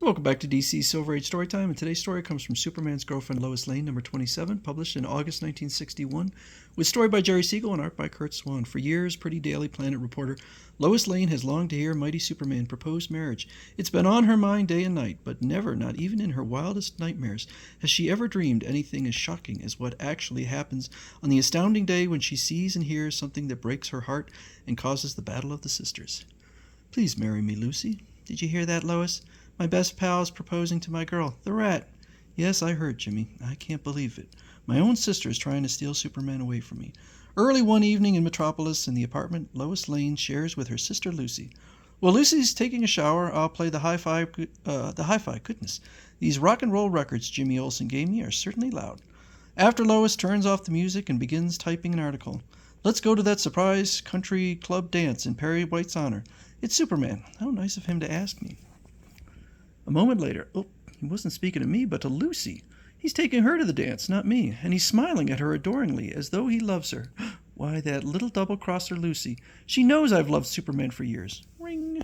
Welcome back to DC's Silver Age Storytime, and today's story comes from Superman's Girlfriend Lois Lane, number 27, published in August 1961, with story by Jerry Siegel and art by Kurt Swan. For years, pretty Daily Planet reporter Lois Lane has longed to hear mighty Superman propose marriage. It's been on her mind day and night, but never, not even in her wildest nightmares, has she ever dreamed anything as shocking as what actually happens on the astounding day when she sees and hears something that breaks her heart and causes the battle of the sisters. "Please marry me, Lucy. Did you hear that, Lois? My best pal is proposing to my girl, the rat." "Yes, I heard, Jimmy. I can't believe it. My own sister is trying to steal Superman away from me." Early one evening in Metropolis, in the apartment Lois Lane shares with her sister Lucy. While Lucy's taking a shower, I'll play the hi-fi. Goodness, these rock and roll records Jimmy Olsen gave me are certainly loud. After Lois turns off the music and begins typing an article. "Let's go to that surprise country club dance in Perry White's honor. It's Superman. How nice of him to ask me." A moment later, he wasn't speaking to me, but to Lucy. He's taking her to the dance, not me, and he's smiling at her adoringly, as though he loves her. Why, that little double-crosser Lucy. She knows I've loved Superman for years. Ring.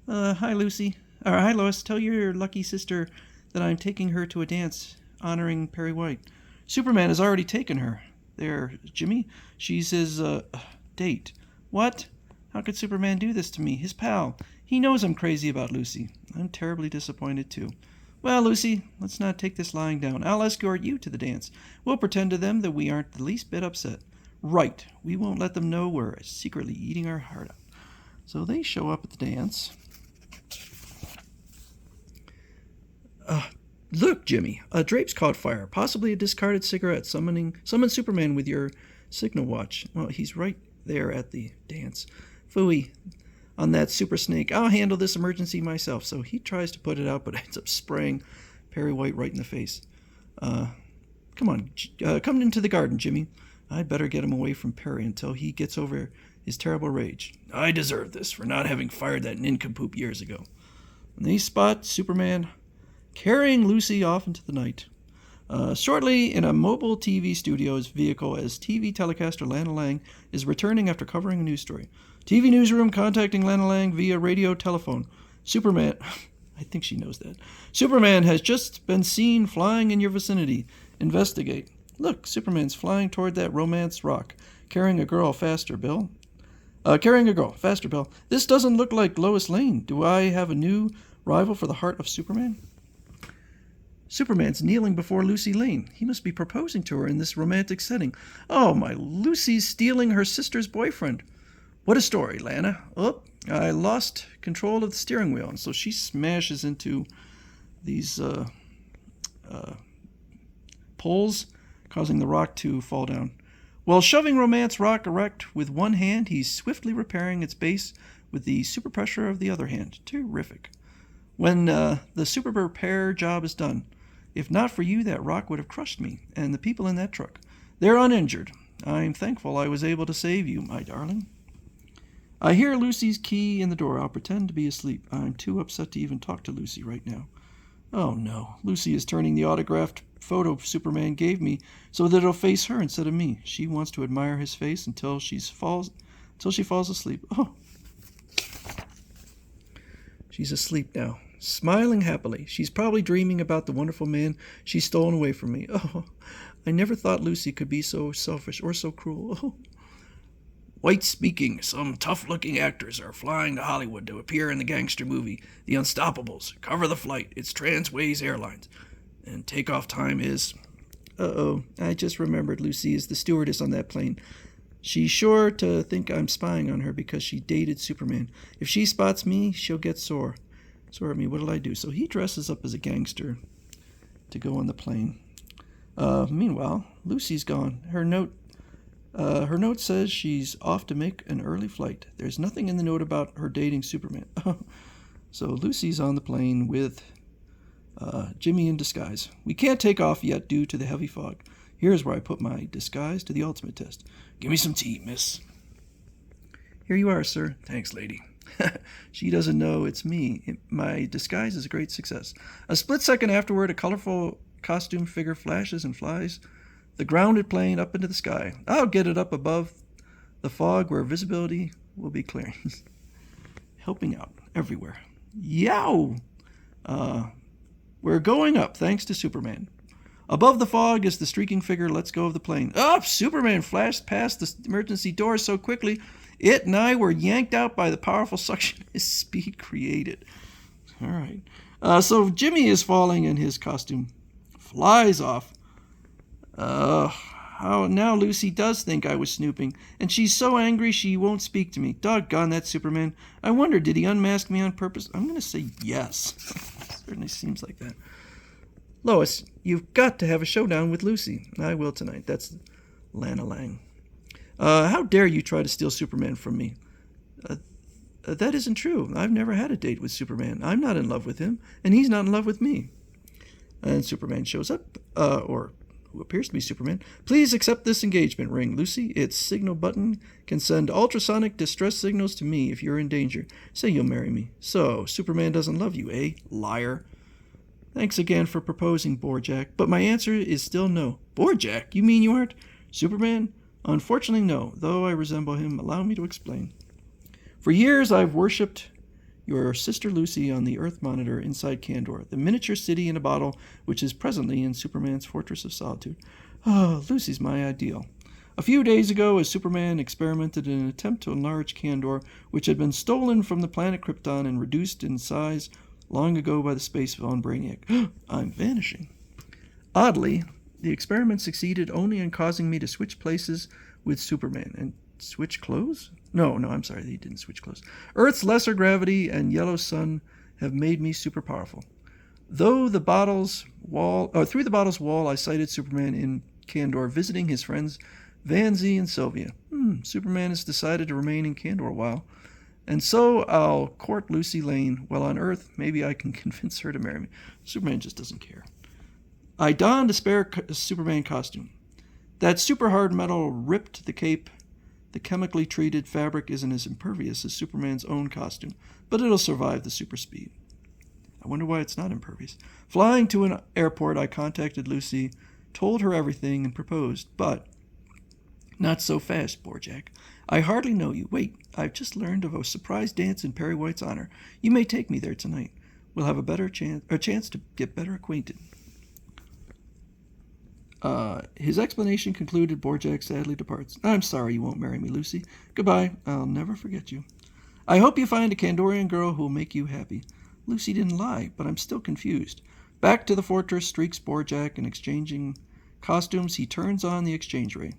Hi, Lucy. Hi, Lois. Tell your lucky sister that I'm taking her to a dance honoring Perry White. Superman has already taken her. There, Jimmy. She's his, date. What? How could Superman do this to me, his pal? He knows I'm crazy about Lucy. I'm terribly disappointed, too. Well, Lucy, let's not take this lying down. I'll escort you to the dance. We'll pretend to them that we aren't the least bit upset. Right. We won't let them know we're secretly eating our heart out. So they show up at the dance. Look, Jimmy, a drape's caught fire. Possibly a discarded cigarette. Summon Superman with your signal watch. Well, he's right there at the dance. Phooey. On that super snake. I'll handle this emergency myself. So he tries to put it out, but ends up spraying Perry White right in the face. Come on, come into the garden, Jimmy. I'd better get him away from Perry until he gets over his terrible rage. I deserve this for not having fired that nincompoop years ago. And they spot Superman carrying Lucy off into the night. Shortly, in a mobile TV studio's vehicle, as TV telecaster Lana Lang is returning after covering a news story. TV newsroom contacting Lana Lang via radio telephone. Superman, I think she knows that. Superman has just been seen flying in your vicinity. Investigate. Look, Superman's flying toward that romance rock, carrying a girl. Faster, Bill. Faster, Bill. This doesn't look like Lois Lane. Do I have a new rival for the heart of Superman? Superman's kneeling before Lucy Lane. He must be proposing to her in this romantic setting. Oh, my Lucy's stealing her sister's boyfriend. What a story, Lana. Oh, I lost control of the steering wheel, and so she smashes into these poles, causing the rock to fall down. While shoving Romance Rock erect with one hand, he's swiftly repairing its base with the super pressure of the other hand. Terrific. When the super repair job is done, if not for you, that rock would have crushed me and the people in that truck. They're uninjured. I'm thankful I was able to save you, my darling. I hear Lucy's key in the door. I'll pretend to be asleep. I'm too upset to even talk to Lucy right now. Oh, no. Lucy is turning the autographed photo Superman gave me so that it'll face her instead of me. She wants to admire his face until she falls asleep. Oh. She's asleep now, smiling happily. She's probably dreaming about the wonderful man she's stolen away from me. Oh, I never thought Lucy could be so selfish or so cruel. Oh. White speaking. Some tough-looking actors are flying to Hollywood to appear in the gangster movie, The Unstoppables. Cover the flight. It's Transways Airlines. And takeoff time is... Uh-oh. I just remembered Lucy is the stewardess on that plane. She's sure to think I'm spying on her because she dated Superman. If she spots me, she'll get sore. Sore at me. What'll I do? So he dresses up as a gangster to go on the plane. Meanwhile, Lucy's gone. Her note says she's off to make an early flight. There's nothing in the note about her dating Superman. So Lucy's on the plane with Jimmy in disguise. We can't take off yet due to the heavy fog. Here's where I put my disguise to the ultimate test. Give me some tea, miss. Here you are, sir. Thanks, lady. She doesn't know it's me. My disguise is a great success. A split second afterward, a colorful costume figure flashes and flies the grounded plane up into the sky. I'll get it up above the fog where visibility will be clear. Helping out everywhere. Yow! We're going up, thanks to Superman. Above the fog, as the streaking figure lets go of the plane. Up! Superman flashed past the emergency door so quickly, it and I were yanked out by the powerful suction his speed created. All right. So Jimmy is falling and his costume flies off. Now Lucy does think I was snooping, and she's so angry she won't speak to me. Doggone that Superman. I wonder, did he unmask me on purpose? I'm going to say yes. Certainly seems like that. Lois, you've got to have a showdown with Lucy. I will tonight. That's Lana Lang. How dare you try to steal Superman from me? That isn't true. I've never had a date with Superman. I'm not in love with him, and he's not in love with me. And Superman shows up, or who appears to be Superman. Please accept this engagement ring, Lucy. Its signal button can send ultrasonic distress signals to me if you're in danger. Say you'll marry me. So, Superman doesn't love you, eh? Liar. Thanks again for proposing, Bojack, but my answer is still no. Bojack? You mean you aren't Superman? Unfortunately, no, though I resemble him. Allow me to explain. For years, I've worshipped your sister Lucy on the Earth Monitor inside Kandor, the miniature city in a bottle which is presently in Superman's Fortress of Solitude. Oh, Lucy's my ideal. A few days ago, as Superman experimented in an attempt to enlarge Kandor, which had been stolen from the planet Krypton and reduced in size long ago by the space villain Brainiac. I'm vanishing. Oddly, the experiment succeeded only in causing me to switch places with Superman. And switch clothes? No, I'm sorry, he didn't switch clothes. Earth's lesser gravity and yellow sun have made me super powerful. Through the bottle's wall, I sighted Superman in Kandor visiting his friends Vanzi and Sylvia. Superman has decided to remain in Kandor a while. And so I'll court Lucy Lane. While on Earth, maybe I can convince her to marry me. Superman just doesn't care. I donned a spare Superman costume. That super hard metal ripped the cape. The chemically treated fabric isn't as impervious as Superman's own costume, but it'll survive the super speed. I wonder why it's not impervious. Flying to an airport, I contacted Lucy, told her everything, and proposed, but not so fast, Bojack. I hardly know you. Wait, I've just learned of a surprise dance in Perry White's honor. You may take me there tonight. We'll have a chance to get better acquainted. His explanation concluded, Bojack sadly departs. I'm sorry you won't marry me, Lucy. Goodbye. I'll never forget you. I hope you find a Kandorian girl who will make you happy. Lucy didn't lie, but I'm still confused. Back to the fortress streaks Bojack, and exchanging costumes, he turns on the exchange ray.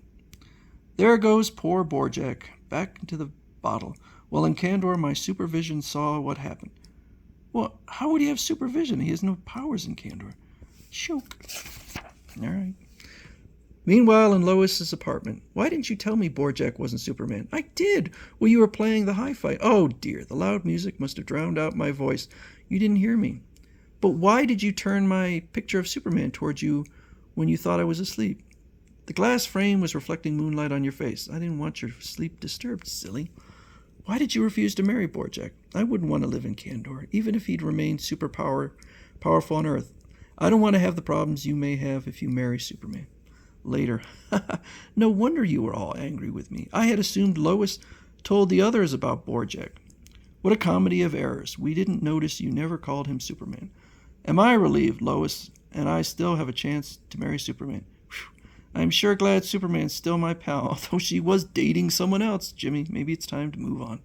There goes poor Bojack, back into the bottle. Well, in Kandor, my supervision saw what happened. Well, how would he have supervision? He has no powers in Kandor. Choke. All right. Meanwhile, in Lois's apartment. Why didn't you tell me Bojack wasn't Superman? I did. Well, you were playing the hi-fi. Oh, dear. The loud music must have drowned out my voice. You didn't hear me. But why did you turn my picture of Superman towards you when you thought I was asleep? The glass frame was reflecting moonlight on your face. I didn't want your sleep disturbed, silly. Why did you refuse to marry Bojack? I wouldn't want to live in Kandor, even if he'd remained powerful on Earth. I don't want to have the problems you may have if you marry Superman. Later. No wonder you were all angry with me. I had assumed Lois told the others about Bojack. What a comedy of errors. We didn't notice you never called him Superman. Am I relieved, Lois, and I still have a chance to marry Superman? Whew. I'm sure glad Superman's still my pal, although she was dating someone else. Jimmy, maybe it's time to move on.